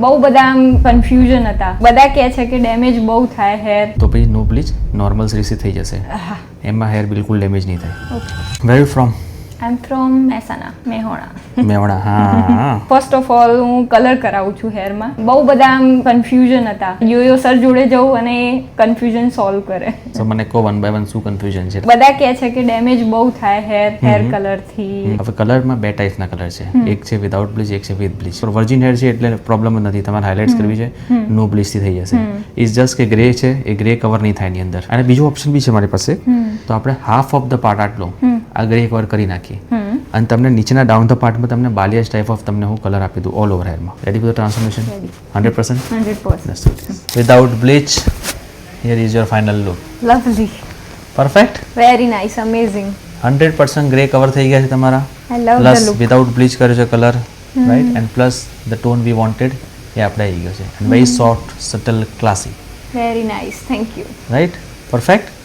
બહુ બધા આમ કન્ફ્યુઝન હતા. બધા કહે છે કે ડેમેજ બહુ થાય હેર. તો પછી નો બ્લીચ નોર્મલ રીસી થઈ જશે, એમાં હેર બિલકુલ ડેમેજ નહીં થાય. Where you from? I am from Mehsana, Mehona. Mevana. હા. ફર્સ્ટ ઓફ ઓલ હું કલર કરાવું છું હેરમાં. બહુ બધા આમ કન્ફ્યુઝન હતા. યોયો સર જોડે જવું અને કન્ફ્યુઝન સોલ્વ કરે. તો મને કહો વન બાય વન શું કન્ફ્યુઝન છે? બધા કહે છે કે ડેમેજ બહુ થાય હેર કલરથી. હવે કલરમાં બે ટાઈપના કલર છે, એક છે વિધાઉટ બ્લીચ, એક છે વિથ બ્લીચ. વર્જિન હેર છે એટલે પ્રોબ્લેમ જ નથી, તમારે હાઇલાઇટ્સ કરવી છે નો બ્લીચથી થઈ જશે. ઇઝ જસ્ટ કે ગ્રે છે એ ગ્રે કવર નહીં થાય એની અંદર. અને બીજો ઓપ્શન બી છે મારી પાસે, તો આપણે હાફ ઓફ ધ પાર્ટ આટલો આ ગ્રે કવર કરી નાખીએ અને તમને નીચેના ડાઉન ધ પાર્ટમાં તમને બાલિયાસ ટાઈપ ઓફ તમને હું કલર આપી દઉં ઓલ ઓવર હેરમાં. Ready for the transformation? 100%? 100%. Without bleach, here is your final look. Lovely. Perfect. Very nice, amazing. 100% grey cover થઈ ગયા છે તમારા. I love the plus look. Without bleach કર્યો છે colour, right, and plus the tone we wanted એ આપણે આવી ગયો છે. And very soft, subtle, classy. Very nice, thank you. Right? Perfect.